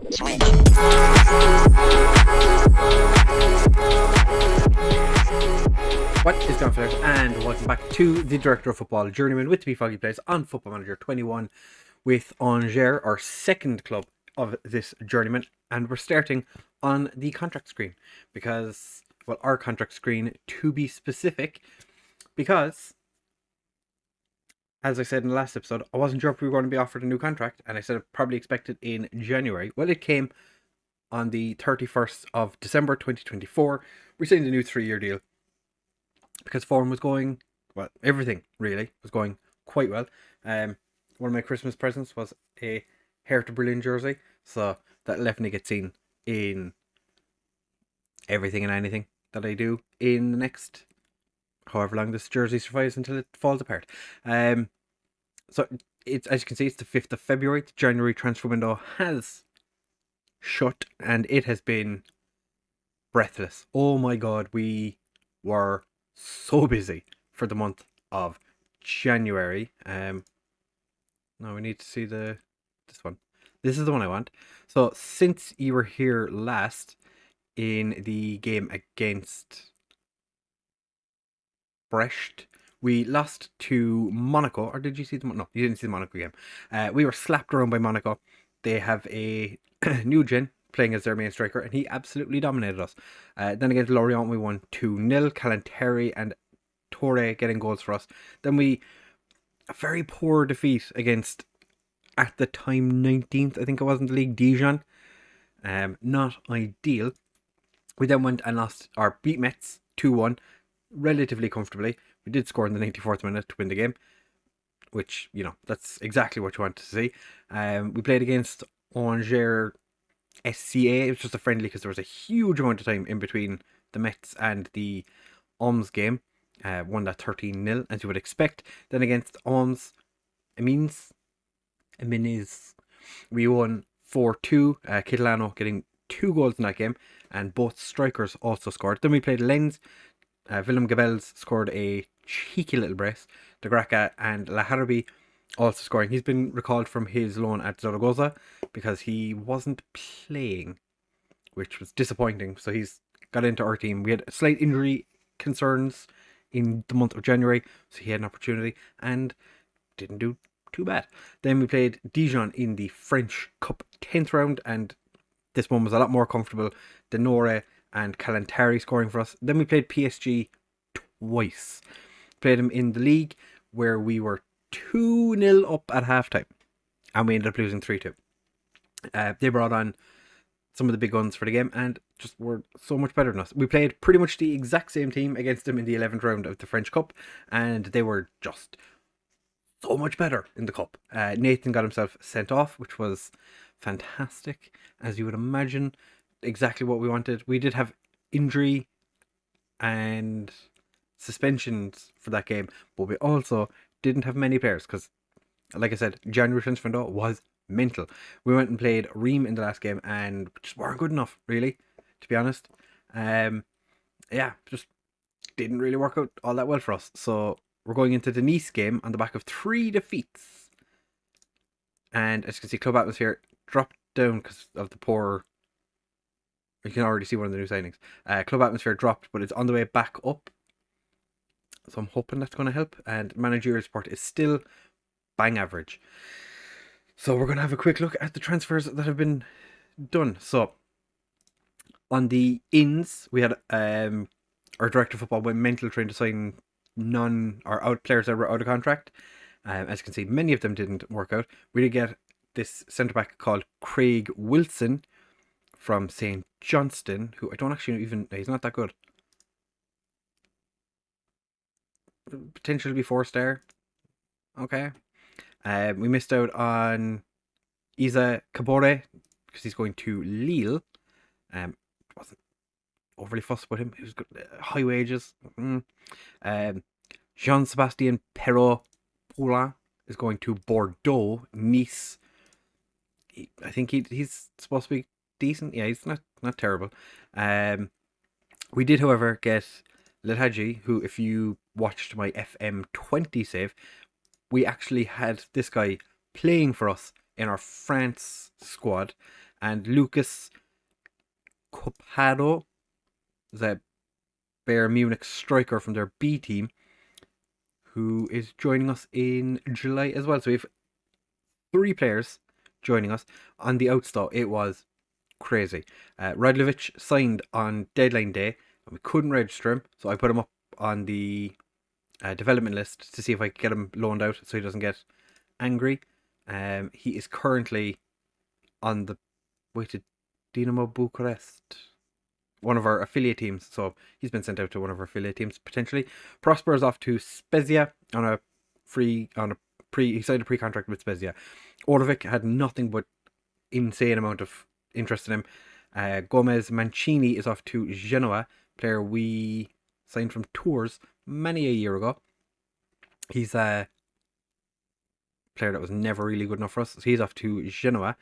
What is going on, and welcome back to the Director of Football Journeyman with me, FoggyPlays, on Football Manager 21 with Angers, our second club of this journeyman, and we're starting on the contract screen because, well, our contract screen to be specific, because, as I said in the last episode, I wasn't sure if we were going to be offered a new contract, and I said I'd probably expect it in January. Well, it came on the 31st of December 2024. We signed a new 3-year deal because form was going, well, everything really was going quite well. One of my Christmas presents was a Hertha Berlin jersey, so that definitely gets seen in everything and anything that I do in the next however long this jersey survives until it falls apart. So it's, as you can see, it's the 5th of February. The January transfer window has shut and it has been breathless. Oh my god, we were so busy for the month of January. Now we need to see this one. This is the one I want. So since you were here last in the game against Brest, we lost to Monaco. Or did you see the? No, you didn't see the Monaco game. We were slapped around by Monaco. They have a Nugent playing as their main striker, and he absolutely dominated us. Then against Lorient, we won 2-0. Calanteri and Torre getting goals for us. Then a very poor defeat against, at the time, 19th, I think it was, in the league, Dijon. Not ideal. We then went and beat Metz 2-1, relatively comfortably. We did score in the 94th minute to win the game, which, you know, that's exactly what you want to see. We played against Angers SCA. It was just a friendly because there was a huge amount of time in between the Metz and the Oms game. Won that 13-0, as you would expect. Then against Oms Amiens, we won 4-2. Kitlano getting 2 goals in that game, and both strikers also scored. Then we played Lens. Willem Gabels scored a cheeky little brace. De Graca and Laharbi also scoring. He's been recalled from his loan at Zaragoza because he wasn't playing, which was disappointing. So he's got into our team. We had slight injury concerns in the month of January, so he had an opportunity and didn't do too bad. Then we played Dijon in the French Cup 10th round, and this one was a lot more comfortable. Denore and Calantari scoring for us. Then we played PSG twice. Played them in the league where we were 2-0 up at halftime, and we ended up losing 3-2. They brought on some of the big guns for the game and just were so much better than us. We played pretty much the exact same team against them in the 11th round of the French Cup, and they were just so much better in the Cup. Nathan got himself sent off, which was fantastic, as you would imagine. Exactly what we wanted. We did have injury and suspensions for that game, but we also didn't have many players because, like I said, January transfer window was mental. We went and played Ream in the last game and just weren't good enough, really, to be honest. Just didn't really work out all that well for us. So we're going into the Nice game on the back of 3 defeats. And as you can see, club atmosphere dropped down because of the poor... You can already see one of the new signings. Club atmosphere dropped, but it's on the way back up. So I'm hoping that's going to help. And managerial support is still bang average. So we're going to have a quick look at the transfers that have been done. So on the ins, we had our director of football went mental trying to sign players that were out of contract. As you can see, many of them didn't work out. We did get this centre back called Craig Wilson from St. Johnston, who I don't actually he's not that good. Potentially be 4-star. Okay. We missed out on Isa Cabore because he's going to Lille. Wasn't overly fussed about him. He was good, high wages. Jean-Sebastien Perrault-Poulin is going to Bordeaux. Nice. I think he's supposed to be decent. Yeah, he's not terrible. We did, however, get Lil Hadji, who, if you watched my FM20 save, we actually had this guy playing for us in our France squad. And Lucas Copado, the Bayern Munich striker from their B team, who is joining us in July as well. So we have 3 players joining us. On the outs though, it was crazy. Radlovic signed on deadline day, and we couldn't register him, so I put him up on the development list to see if I could get him loaned out so he doesn't get angry. He is currently on the way to Dinamo Bucharest, one of our affiliate teams, so he's been sent out to one of our affiliate teams potentially. Prosper is off to Spezia on a he signed a pre-contract with Spezia. Orlovic had nothing but insane amount of interest in him. Gomez Mancini is off to Genoa, player we signed from Tours many a year ago. He's a player that was never really good enough for us, so he's off to Genoa.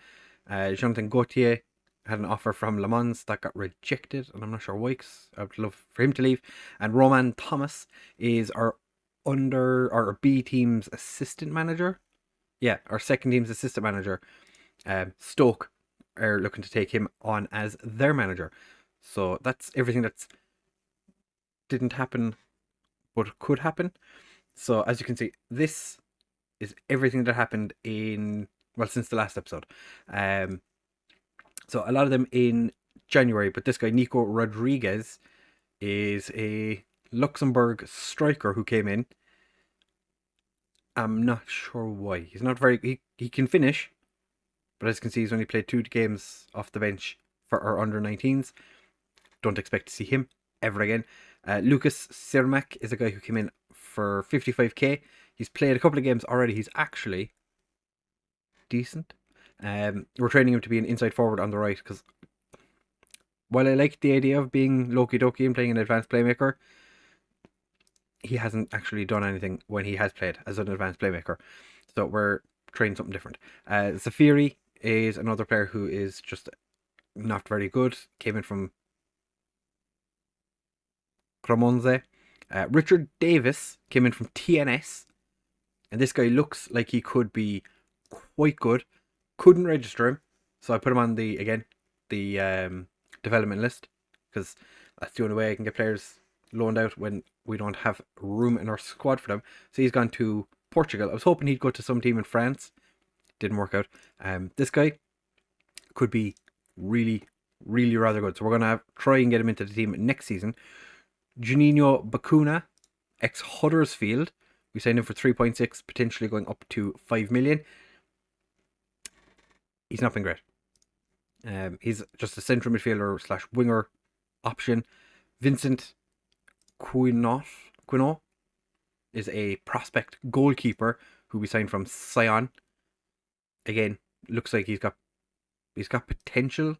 Jonathan Gauthier had an offer from Le Mans that got rejected, and I'm not sure why, because I would love for him to leave. And Roman Thomas is our B team's assistant manager. Yeah, our second team's assistant manager. Stoke are looking to take him on as their manager. So that's everything that's didn't happen but could happen. So as you can see, this is everything that happened since the last episode. So a lot of them in January, but this guy Nico Rodriguez is a Luxembourg striker who came in. I'm not sure why. He's not very he can finish, but as you can see, he's only played 2 games off the bench for our under-19s. Don't expect to see him ever again. Lucas Sirmak is a guy who came in for 55k. He's played a couple of games already. He's actually decent. We're training him to be an inside forward on the right, because while I like the idea of being Loki Doki and playing an advanced playmaker, he hasn't actually done anything when he has played as an advanced playmaker. So we're trying something different. Zafiri is another player who is just not very good. Came in from Cremonese. Richard Davis came in from TNS. And this guy looks like he could be quite good. Couldn't register him, so I put him on the development list, because that's the only way I can get players loaned out when we don't have room in our squad for them. So he's gone to Portugal. I was hoping he'd go to some team in France. Didn't work out. This guy could be really, really rather good. So we're going to try and get him into the team next season. Juninho Bacuna, ex-Huddersfield. We signed him for 3.6, potentially going up to 5 million. He's not been great. He's just a central midfielder / winger option. Vincent Quinot is a prospect goalkeeper who we signed from Sion. Again, looks like he's got potential.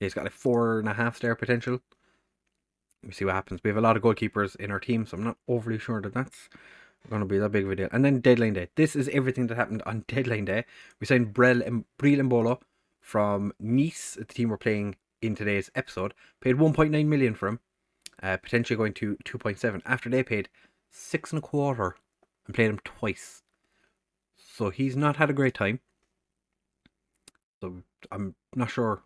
Yeah, he's got like 4.5 star potential. Let me see what happens. We have a lot of goalkeepers in our team, so I'm not overly sure that that's going to be that big of a deal. And then deadline day. This is everything that happened on deadline day. We signed Bril Embolo from Nice, the team we're playing in today's episode. Paid 1.9 million for him, potentially going to 2.7. After they paid 6.25 and played him twice. So he's not had a great time. So I'm not sure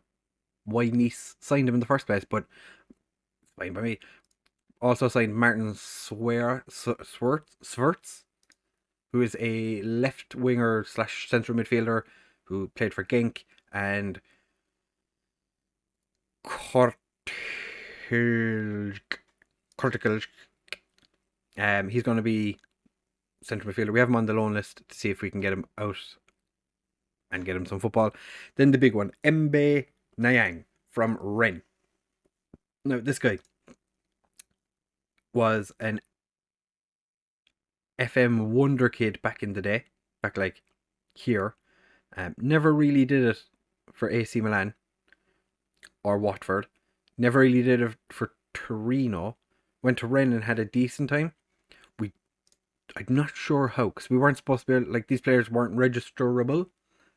why Nice signed him in the first place, but fine by me. Also signed Martin Swerts, who is a left winger / central midfielder who played for Genk and Kortrijk. He's going to be central midfielder. We have him on the loan list to see if we can get him out and get him some football. Then the big one, Mbe Nyang from Rennes. Now, this guy was an FM wonder kid back in the day, back like here. Never really did it for AC Milan or Watford. Never really did it for Torino. Went to Rennes and had a decent time. I'm not sure how, because we weren't supposed to be, like, these players weren't registerable,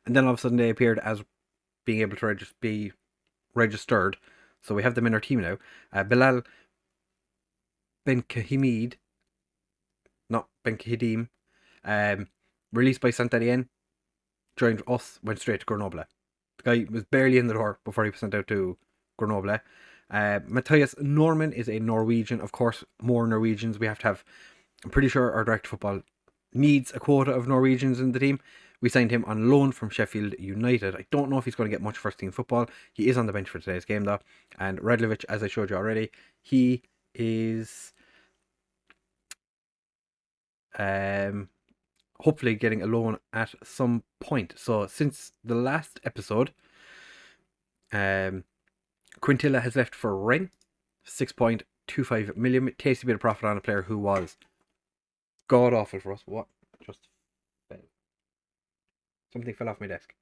and then all of a sudden they appeared as being able to be registered. So we have them in our team now. Bilal Benkahimed, not Benkahidim, released by Saint-Étienne, joined us, went straight to Grenoble. The guy was barely in the door before he was sent out to Grenoble. Matthias Norman is a Norwegian. Of course, more Norwegians. We have to have... I'm pretty sure our direct football needs a quota of Norwegians in the team. We signed him on loan from Sheffield United. I don't know if he's going to get much first team football. He is on the bench for today's game though. And Radlovic, as I showed you already, he is hopefully getting a loan at some point. So since the last episode, Quintilla has left for Rennes, 6.25 million. Tasty bit of profit on a player who was god awful for us. What? Just fell. Something fell off my desk.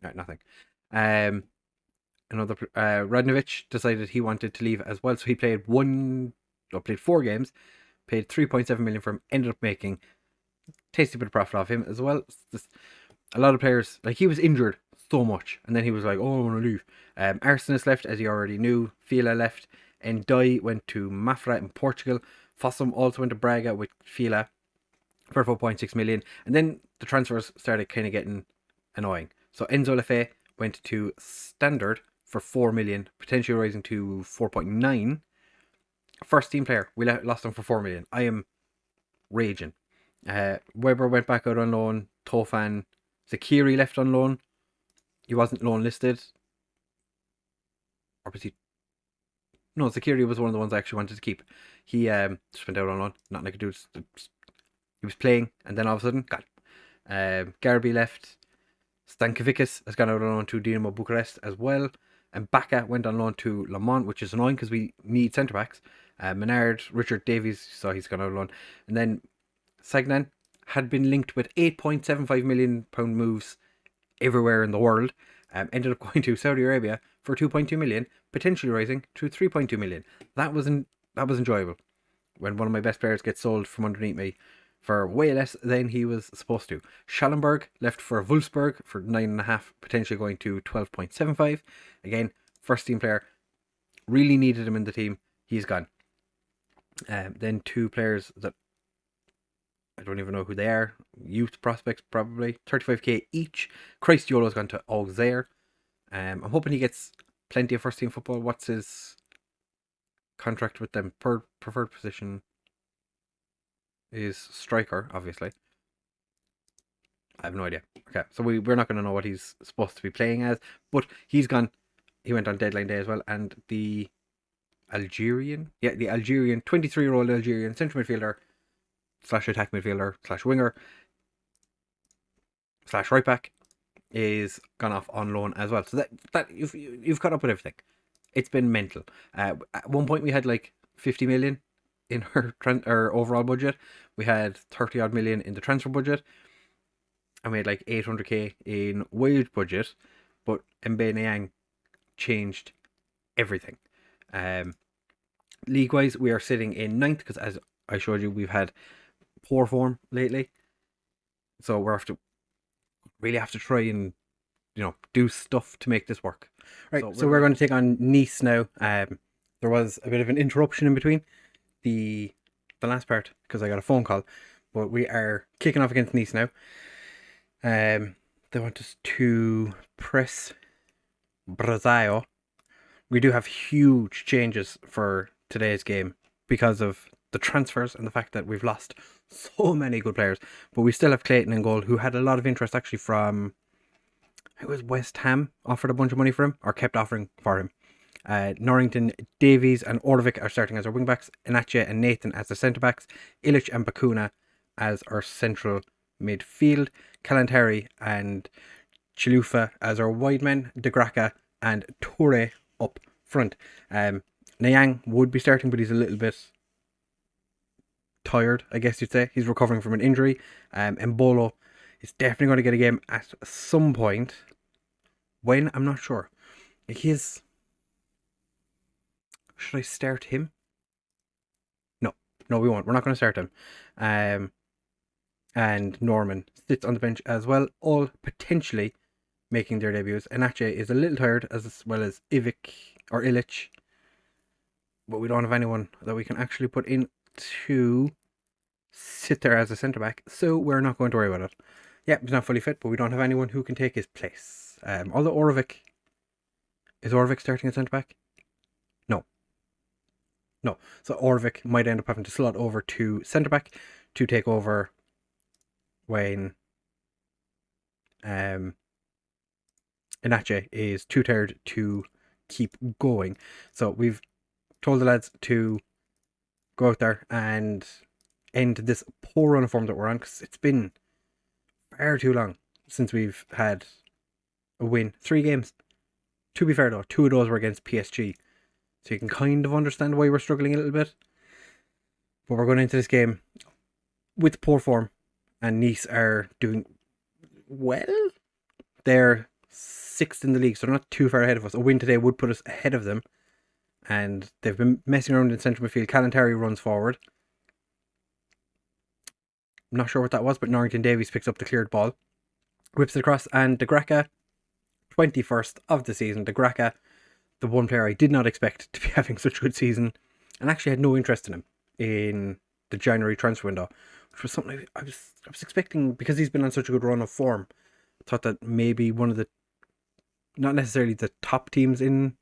Right, nothing. Another Radnovic decided he wanted to leave as well, so he played 4 games, paid 3.7 million for him, ended up making tasty bit of profit off him as well. A lot of players, like, he was injured so much, and then he was like, oh, I want to leave. Arsenis left, as you already knew. Fila left. Ndai went to Mafra in Portugal. Fossum also went to Braga with Fila for 4.6 million. And then the transfers started kind of getting annoying. So Enzo Lefebvre went to Standard for 4 million, potentially rising to 4.9. First team player, we lost him for 4 million. I am raging. Weber went back out on loan. Tofan. Zakiri left on loan. He wasn't loan listed. Or was he? No, Zakiri was one of the ones I actually wanted to keep. He just went out on loan. Nothing I could do. He was playing, and then all of a sudden, got Garby left. Stankovicis has gone out on loan to Dinamo Bucharest as well. And Baka went on loan to Le Mans, which is annoying because we need centre-backs. Menard, Richard Davies, so he's gone out on loan. And then Sagnan had been linked with £8.75 million moves everywhere in the world. Ended up going to Saudi Arabia for 2.2 million, potentially rising to 3.2 million. That was enjoyable. When one of my best players gets sold from underneath me for way less than he was supposed to. Schallenberg left for Wolfsburg for 9.5, potentially going to 12.75. Again, first team player. Really needed him in the team. He's gone. Then 2 players that I don't even know who they are. Youth prospects, probably. 35k each. Christ Yolo's gone to Auxerre. I'm hoping he gets plenty of first team football. What's his contract with them? Preferred position is striker, obviously. I have no idea. Okay, so we're not going to know what he's supposed to be playing as. But he's gone. He went on deadline day as well. And the Algerian, 23-year-old Algerian central midfielder / attack midfielder / winger / right back is gone off on loan as well. So that you've caught up with everything. It's been mental. At one point we had like 50 million in our overall budget. We had 30 odd million in the transfer budget, and we had like 800k in wage budget. But Mbe Niang changed everything. League wise, we are sitting in 9th because, as I showed you, we've had poor form lately. So we really have to try and do stuff to make this work. Right. So we're going to take on Nice now. There was a bit of an interruption in between the last part because I got a phone call, but we are kicking off against Nice now. They want us to press Brasil. We do have huge changes for today's game because of the transfers and the fact that we've lost so many good players. But we still have Clayton in goal, who had a lot of interest actually from, it was West Ham offered a bunch of money for him, or kept offering for him. Norrington, Davies and Orvik are starting as our wingbacks. Inache and Nathan as the centre-backs. Illich and Bakuna as our central midfield. Kalantari and Chilufa as our wide men. De Graca and Toure up front. Niang would be starting, but he's a little bit tired, I guess you'd say. He's recovering from an injury. Mbolo is definitely going to get a game at some point. When? I'm not sure. Should I start him? No, we won't. We're not going to start him. And Norman sits on the bench as well, all potentially making their debuts. Inache is a little tired, as well as Illich. But we don't have anyone that we can actually put in to sit there as a centre-back, so we're not going to worry about it. Yeah, he's not fully fit, but we don't have anyone who can take his place. Although is Orvik starting at centre back? No. So Orvik might end up having to slot over to centre back to take over when Inache is too tired to keep going. So we've told the lads to go out there and end this poor run of form that we're on, because it's been far too long since we've had a win. 3 games. To be fair though, 2 of those were against PSG. So you can kind of understand why we're struggling a little bit. But we're going into this game with poor form, and Nice are doing well. They're 6th in the league, so they're not too far ahead of us. A win today would put us ahead of them. And they've been messing around in central midfield. Calantari runs forward. I'm not sure what that was, but Norrington Davies picks up the cleared ball, whips it across, and De Graca, 21st of the season. De Graca, the one player I did not expect to be having such a good season, and actually had no interest in him in the January transfer window, which was something I was expecting, because he's been on such a good run of form. I thought that maybe one of the, not necessarily the top teams in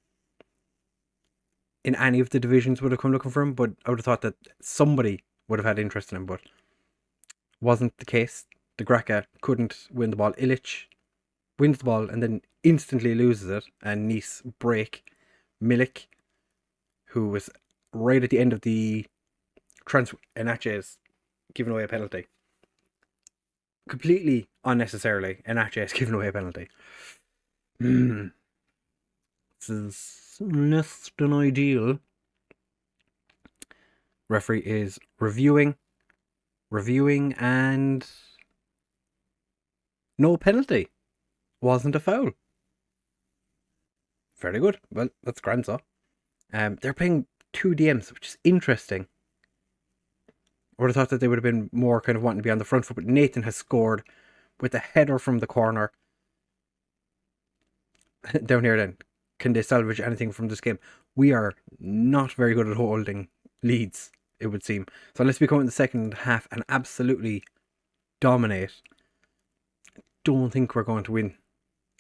any of the divisions would have come looking for him, but I would have thought that somebody would have had interest in him, but wasn't the case. De Graca couldn't win the ball. Illich wins the ball and then instantly loses it, and Nice break. Milik, who was right at the end of the transfer, and actually is giving away a penalty. Completely unnecessarily, and actually has given away a penalty. This is less than ideal. Referee is reviewing, and no penalty. Wasn't a foul. Very good. Well, that's grand, so. They're playing 2 DMs, which is interesting. I would have thought that they would have been more kind of wanting to be on the front foot, but Nathan has scored with a header from the corner. Down here then, can they salvage anything from this game? We are not very good at holding leads, it would seem. So unless we come in the second half and absolutely dominate, I don't think we're going to win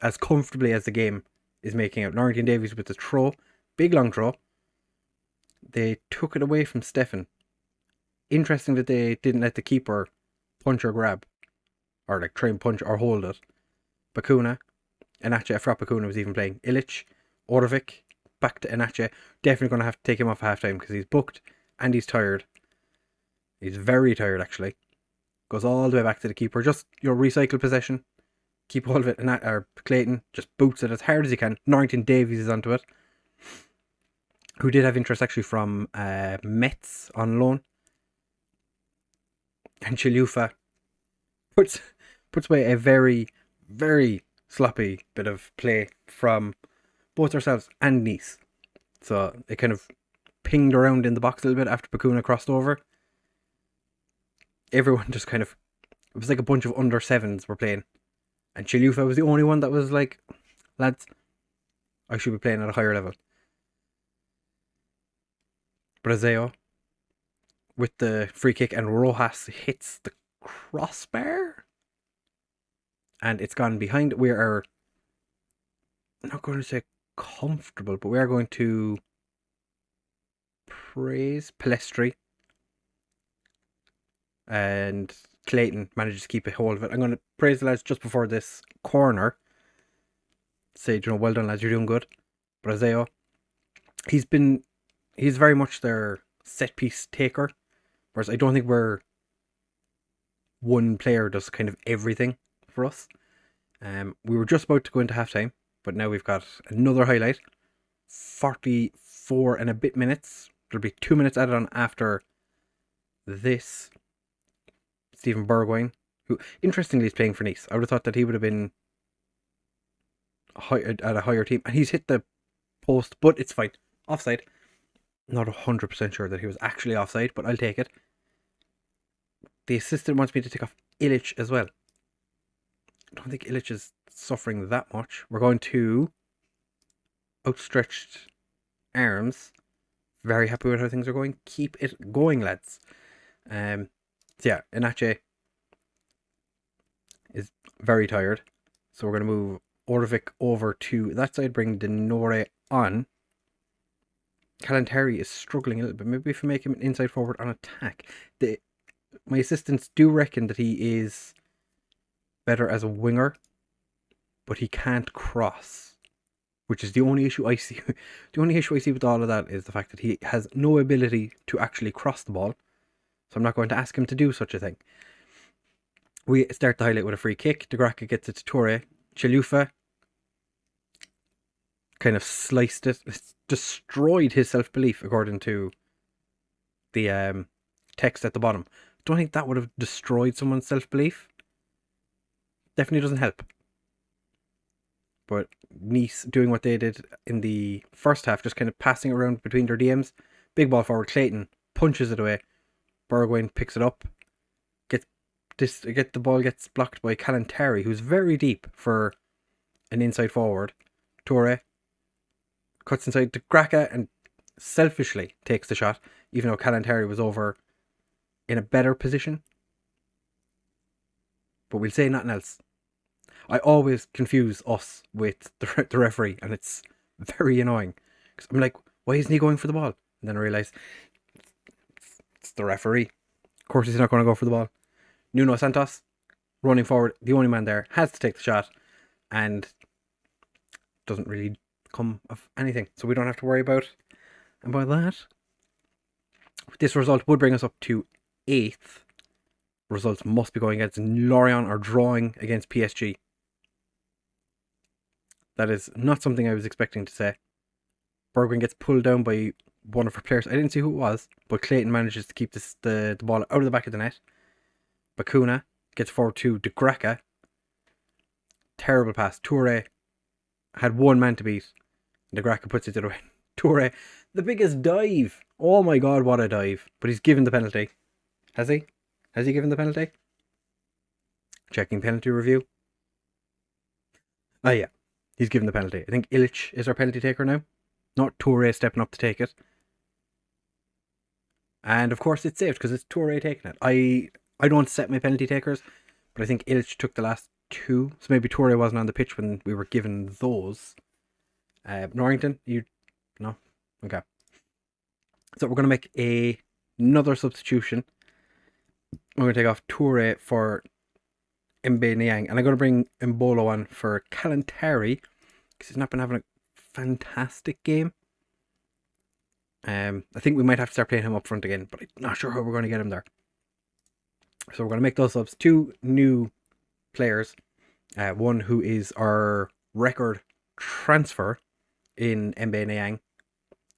as comfortably as the game is making out. Norrington Davies with the throw, big long throw. They took it away from Stefan. Interesting that they didn't let the keeper punch or grab, or like try and punch or hold it. Bakuna, Inache, Efrat Bakuna was even playing. Illich, Orvik, back to Inache. Definitely going to have to take him off half time, because he's booked and he's tired. He's very tired actually. Goes all the way back to the keeper. Just your recycle possession. Keep hold of it, or Clayton just boots it as hard as he can. Norrington Davies is onto it, who did have interest actually from Metz on loan. And Chilufa puts away a very, very sloppy bit of play from both ourselves and Nice. So it kind of pinged around in the box a little bit after Bakuna crossed over. Everyone just kind of, it was like a bunch of under 7s were playing. And Chilufa was the only one that was like, lads, I should be playing at a higher level. Brazeo with the free kick, and Rojas hits the crossbar. And it's gone behind. We are, I'm not going to say comfortable, but we are going to praise Palestri. And Clayton manages to keep a hold of it. I'm going to praise the lads just before this corner. Say, well done lads, you're doing good. Brazeo, he's very much their set piece taker. Whereas I don't think one player does kind of everything for us. We were just about to go into halftime, but now we've got another highlight. 44 and a bit minutes. There'll be 2 minutes added on after this. Stephen Bergwijn, who interestingly is playing for Nice. I would have thought that he would have been at a higher team, and he's hit the post, but it's fine. Offside. Not 100% sure that he was actually offside, but I'll take it. The assistant wants me to take off Illich as well. I don't think Illich is suffering that much. We're going to outstretched arms. Very happy with how things are going. Keep it going, lads. So yeah, Inache is very tired. So we're going to move Orvik over to that side, bring Denore on. Kalantari is struggling a little bit. Maybe if we make him an inside forward on attack. My assistants do reckon that he is better as a winger, but he can't cross, which is the only issue I see. The only issue I see with all of that is the fact that he has no ability to actually cross the ball. So I'm not going to ask him to do such a thing. We start the highlight with a free kick. De Gracca gets it to Toure. Chalufa kind of sliced it. It's destroyed his self-belief, according to the text at the bottom. Don't think that would have destroyed someone's self-belief. Definitely doesn't help. But Nice doing what they did in the first half, just kind of passing around between their DMs. Big ball forward, Clayton punches it away. Bergwijn picks it up. The ball gets blocked by Kalantari, who's very deep for an inside forward. Toure cuts inside to Gracca and selfishly takes the shot, even though Kalantari was over in a better position. But we'll say nothing else. I always confuse us with the referee, and it's very annoying. Because I'm like, why isn't he going for the ball? And then I realise it's the referee. Of course he's not going to go for the ball. Nuno Santos, running forward, the only man there, has to take the shot, and doesn't really come of anything. So we don't have to worry about that. This result would bring us up to 8th. Results must be going against Lorient or drawing against PSG. That is not something I was expecting to say. Bergwijn gets pulled down by one of our players. I didn't see who it was, but Clayton manages to keep the ball out of the back of the net. Bakuna gets forward to De Gracca. Terrible pass. Toure had one man to beat. De Gracca puts it to the way. Toure, the biggest dive. Oh my god, what a dive. But he's given the penalty. Has he? Has he given the penalty? Checking penalty review. Oh yeah, he's given the penalty. I think Illich is our penalty taker now. Not Toure stepping up to take it. And of course it's saved because it's Toure taking it. I don't set my penalty takers, but I think Illich took the last 2. So maybe Toure wasn't on the pitch when we were given those. Norrington, no? Okay. So we're going to make another substitution. We're going to take off Toure for Mbe Niang. And I'm going to bring Mbolo on for Kalantari, because he's not been having a fantastic game. I think we might have to start playing him up front again, but I'm not sure how we're going to get him there. So we're going to make those subs. 2 new players. One who is our record transfer in Mbe Niang.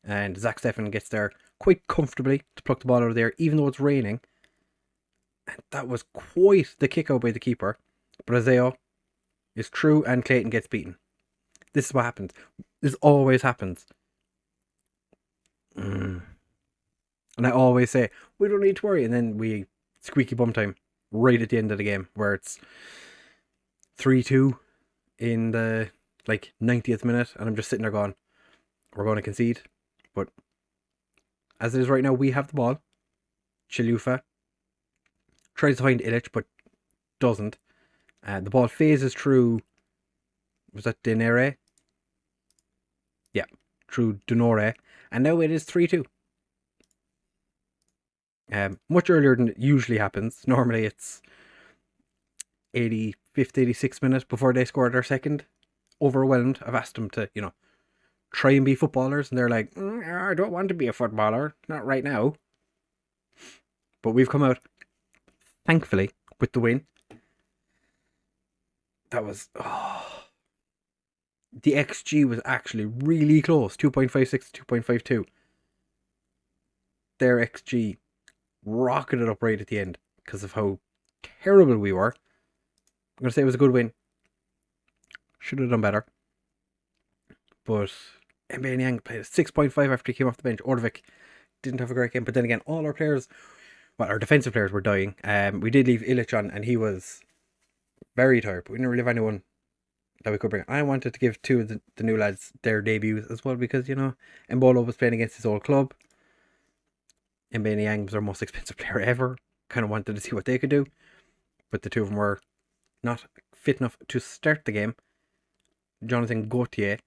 And Zach Steffen gets there quite comfortably to pluck the ball out of there, even though it's raining. And that was quite the kick out by the keeper. Brazeo is true and Clayton gets beaten. This is what happens. This always happens. And I always say, we don't need to worry. And then we squeaky bum time right at the end of the game, where it's 3-2 in the 90th minute, and I'm just sitting there going, we're going to concede. But as it is right now, we have the ball. Chalufa tries to find Illich, but doesn't. The ball phases through, was that Denere? Yeah, through Denore. And now it is 3-2. Much earlier than it usually happens. Normally it's 85th, 86th minute before they score their second. Overwhelmed. I've asked them to, try and be footballers, and they're like, I don't want to be a footballer. Not right now. But we've come out, thankfully, with the win. That was... The XG was actually really close. 2.56 to 2.52. Their XG rocketed up right at the end because of how terrible we were. I'm going to say it was a good win. Should have done better. But Mbe Niang played a 6.5 after he came off the bench. Orvik didn't have a great game. But then again, all our players, our defensive players were dying. We did leave Illich on, and he was very tired. But we didn't really have anyone that we could bring. I wanted to give 2 of the new lads their debuts as well, because, Mbolo was playing against his old club. Mbe Niang was our most expensive player ever. Kind of wanted to see what they could do. But the 2 of them were not fit enough to start the game. Jonathan Gauthier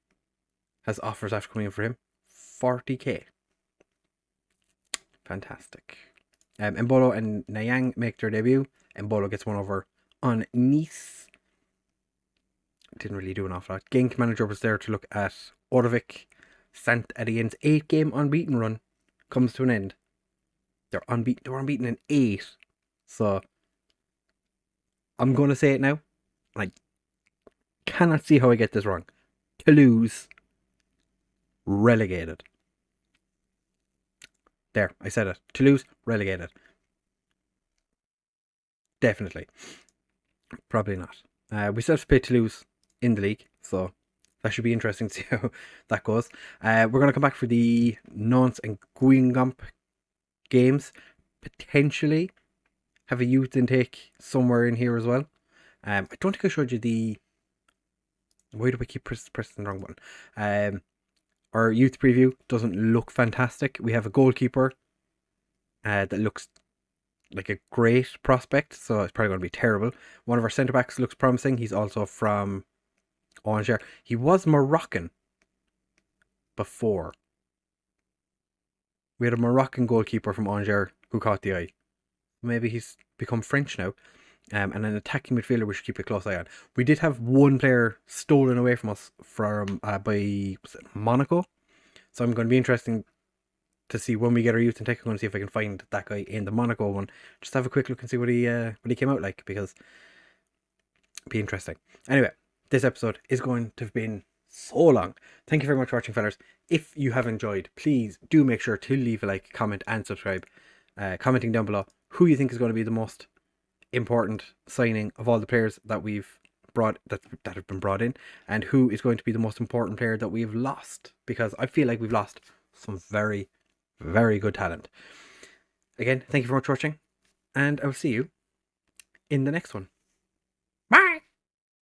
has offers after coming in for him. 40k. Fantastic. Embolo and Nayang make their debut. Embolo gets one over on Nice. Didn't really do an awful lot. Genk manager was there to look at Orvik. Sant Etienne's 8-game unbeaten run comes to an end. They're unbeaten. They were unbeaten in 8. So I'm going to say it now. I cannot see how I get this wrong. Toulouse relegated. There, I said it. Toulouse relegated. Definitely. Probably not. We still have to play Toulouse in the league, so that should be interesting to see how that goes. We're going to come back for the Nantes and Guingamp games. Potentially have a youth intake somewhere in here as well. I don't think I showed you the... Why do I keep pressing the wrong button? Our youth preview doesn't look fantastic. We have a goalkeeper that looks like a great prospect, so it's probably going to be terrible. One of our centre backs looks promising. He's also from Angers. He was Moroccan before. We had a Moroccan goalkeeper from Angers who caught the eye. Maybe he's become French now. And an attacking midfielder we should keep a close eye on. We did have one player stolen away from us by Monaco. So I'm going to be interesting to see when we get our youth intake. I'm going to see if I can find that guy in the Monaco one. Just have a quick look and see what he came out like, because it'd be interesting. Anyway, this episode is going to have been so long. Thank you very much for watching, fellas. If you have enjoyed, please do make sure to leave a like, comment and subscribe. Commenting down below who you think is going to be the most important signing of all the players that we've brought that have been brought in, and who is going to be the most important player that we've lost, because I feel like we've lost some very, very good talent. Again, thank you very much for watching, and I will see you in the next one.